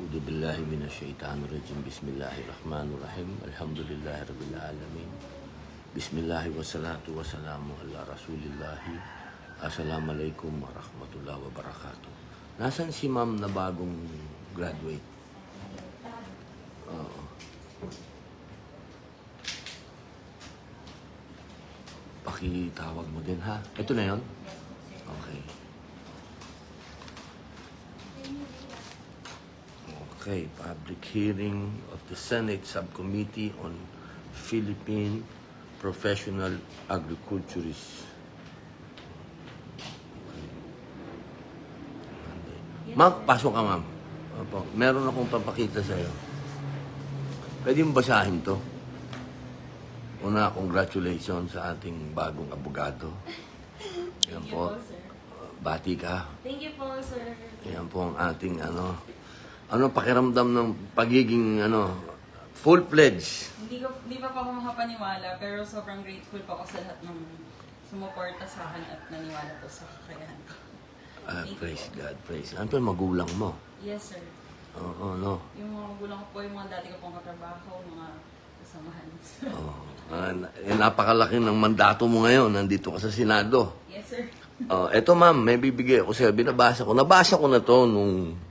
A'udzu billahi minasyaitonir rajim. Bismillahirrahmanirrahim. Alhamdulillahirabbil alamin. Bismillahi wassalatu wassalamu ala Rasulillah. Assalamualaikum warahmatullahi wabarakatuh. Nasaan si ma'am na bagong graduate? Oo. Pakitawag mo din ha. Ito na 'yon. Okay. Okay, public hearing of the Senate Subcommittee on Philippine Professional Agriculturists. Okay. Ma'am, pasok ka ma'am. Opo, meron akong papakita sa'yo. Pwede mo basahin to? Una, congratulations sa ating bagong abogado. Yan po. Bati ka. Thank you po, sir. Yan po ang ating pakiramdam ng pagiging full-fledged. Hindi pa po ako makapaniwala, pero sobrang grateful po ako sa lahat ng sumuporta sa akin at naniwala po sa kakayahan ko. Praise God, praise. Ano pa yung magulang mo? Yes, sir. Oo, no? Yung mga magulang ko po, yung mga dati ko pong katrabaho, mga kasamahan. Napakalaki ng mandato mo ngayon. Nandito ka sa Senado. Yes, sir. Eto ma'am, may bibigay ako sa'yo. Nabasa ko na to nung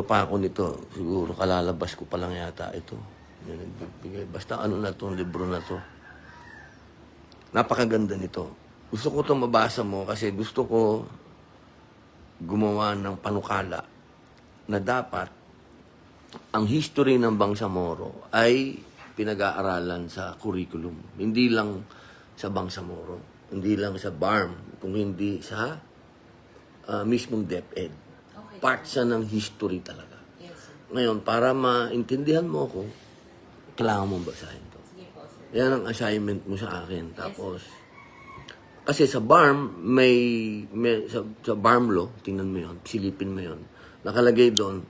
pa ako nito. Siguro kalalabas ko pa lang yata ito. Basta na to, libro na to. Napakaganda nito. Gusto ko itong mabasa mo kasi gusto ko gumawa ng panukala na dapat ang history ng Bangsamoro ay pinag-aaralan sa curriculum. Hindi lang sa Bangsamoro, hindi lang sa BARM, kung hindi sa mismong DepEd. Okay. Part siya ng history talaga. Yes, sir. Ngayon, para maintindihan mo ako, kailangan mong basahin to. Sige po, sir. Yan ang assignment mo sa akin. Tapos, kasi sa BARM, sa BARM law, tingnan mo yun, silipin mo yun, nakalagay doon,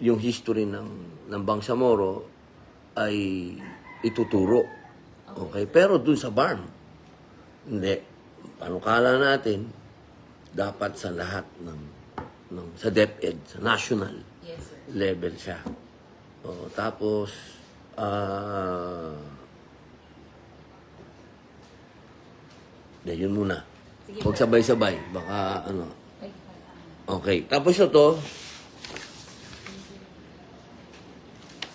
yung history ng Bangsamoro ay ituturo. Okay? Pero doon sa BARM, hindi. Panukala natin, dapat sa lahat sa DepEd, sa national Yes, sir. level siya. Tapos, yun muna. Sige Huwag po. sabay-sabay. Baka Ay, Okay. Tapos ito,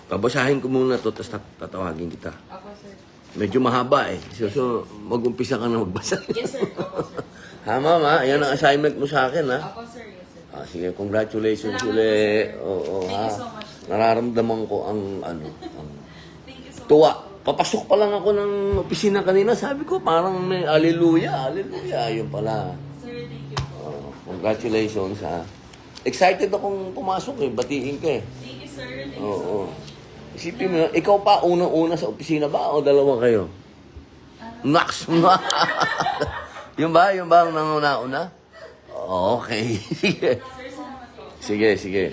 babasahin ko muna to tapos tatawagin kita. Ako, sir. Medyo mahaba eh. So mag-umpisa ka na magbasa. Yes, sir. Ako, sir. Ha, mama? Yan ang assignment mo sa akin, ha? Ako, sir. Yes, sir. Sige, congratulations Salamat ulit. po, sir. Oo, Thank ha? you so much. Nararamdaman ko ang Thank you so much. tuwa. Papasok pa lang ako ng opisina kanina. Sabi ko, parang may hallelujah, hallelujah. Yun pala. Sir, thank you po. Congratulations, ha? Excited akong pumasok eh. Batiin ka eh. Thank you, sir. Thank you so Oo. much. Isipin mo, ikaw pa unang-una sa opisina ba o dalawa kayo? Max mo. Yung ba ang nanguna-una? Okay. Sige. Sir, salamat po. Sige, sige.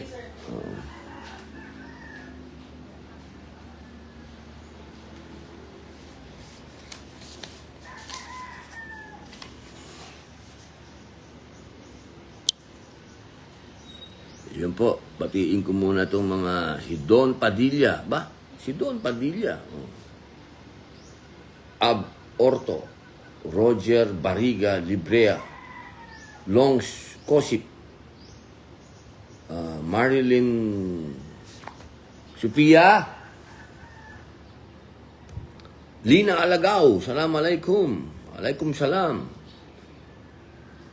Yun po, batiin ko muna itong mga si Don Padilla. Ba? Si Don Padilla. Ab Orto, Roger Barriga Librea, Longs Cosip, Marilyn Sophia, Lina Alagaw, salam alaikum. Alaikum salam.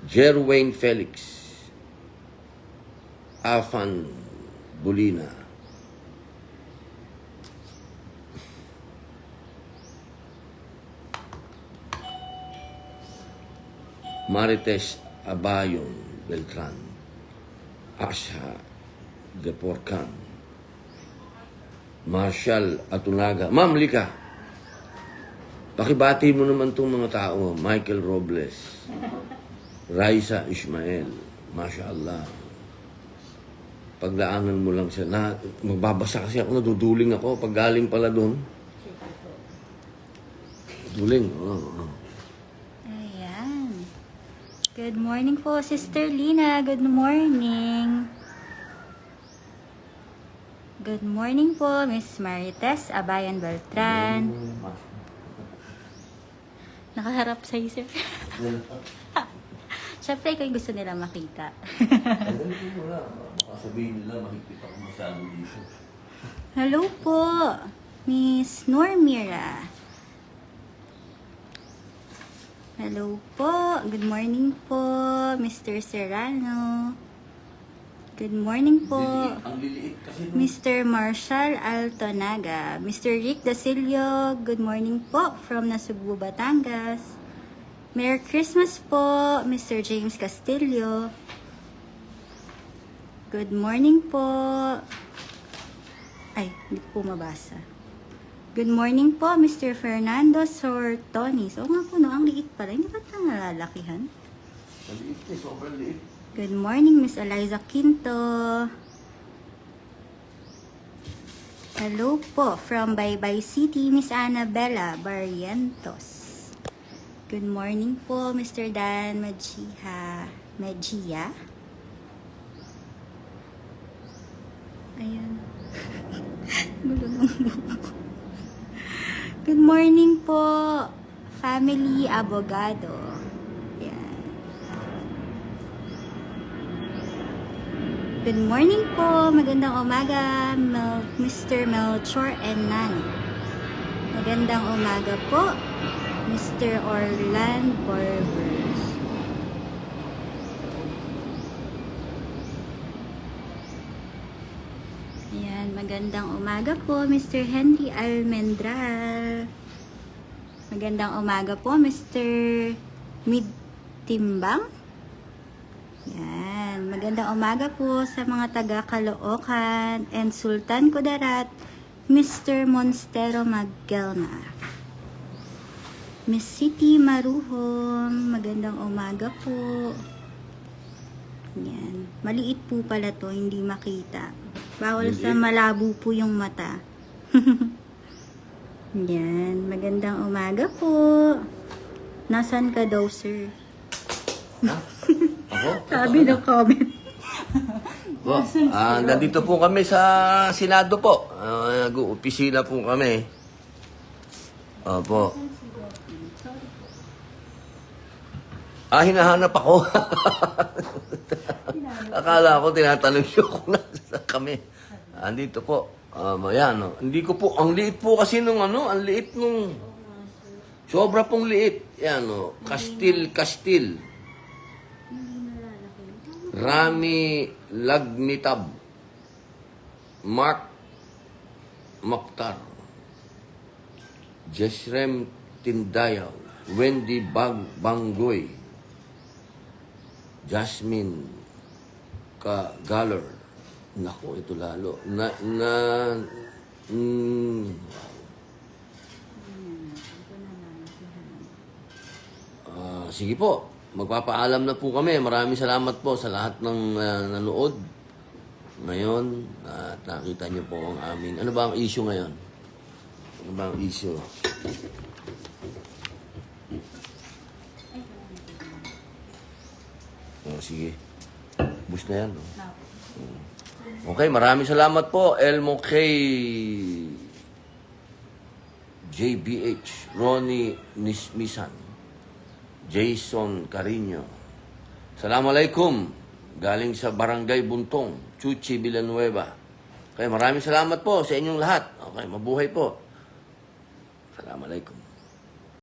Jerwayne Felix, Afan Bulina, Marites Abayon Beltran, Asha Deporcan, Marshall Atunaga. Ma'am, lika. Pakibati mo naman itong mga tao. Michael Robles, Raisa Ismael, Masya Allah. Paglaanan mo lang siya. Magbabasa kasi ako, naduduling ako. Pag galing pala doon. Duling. Ayan. Good morning po, Sister Lina. Good morning. Good morning po, Miss Marites Abayan Beltran. Nakaharap sa sir. Siyempre, ikaw yung gusto nila makita. Sabihin nila, makikita ko masyado dito. Hello po, Miss Normira. Hello po. Good morning po, Mr. Serrano. Good morning po, Ang liliit kasi Mr. Marshall Altonaga. Mr. Rick Dasilio, good morning po from Nasugbu, Batangas. Merry Christmas po, Mr. James Castillo. Good morning po. Ay, hindi ko po mabasa. Good morning po, Mr. Fernando Sortonis. Oo nga po, no, ang liit pala. Hindi ba ito nalalakihan? maliit eh, sobrang liit. Good morning, Miss Eliza Quinto. Hello po, from Baybay City, Miss Annabella Barrientos. Good morning po, Mr. Dan Mejia. Ayan. Gulo ng buko. Good morning po, Family Abogado. Ayan. Good morning po, magandang umaga, Mr. Melchor and Nani. Magandang umaga po, Mr. Orland Barbers. Ayan, magandang umaga po, Mr. Henry Almendral. Magandang umaga po, Mr. Midtimbang. Ayan, magandang umaga po sa mga taga Caloocan and Sultan Kudarat, Mr. Monstero Magelna. Miss City Maruhom, magandang umaga po. Yan. Maliit po pala to, hindi makita. Bawal sa malabo po yung mata. Yan. Magandang umaga po. Nasaan ka daw, sir? Ako? Sabi ng comment. Po, nandito po kami sa Senado po. Nag-opisina po kami. Opo. Hinahanap ako. Akala ko tinatanong niyo kung nasa kami. Andito po. Ayan, no. Hindi ko po, ang liit po kasi nung ang liit nung, sobra pong liit. Yan, no. Kastil. Rami Lagmitab. Mark Mokhtar. Jesrem Tindayaw. Wendy Banggoy. Jasmine Galler. Nako, ito lalo. Sige po. Magpapaalam na po kami. Maraming salamat po sa lahat ng nanood. Ngayon, at nakita niyo po ang aming... Ano ba ang issue ngayon? Ano ba ang issue? Sige. Bus na yan. No? Okay, maraming salamat po. Elmo K. JBH. Ronnie Nismisan. Jason Carino. Assalamualaikum. Galing sa Barangay Buntong. Chuchi Villanueva. Okay, maraming salamat po sa inyong lahat. Okay, mabuhay po. Assalamualaikum.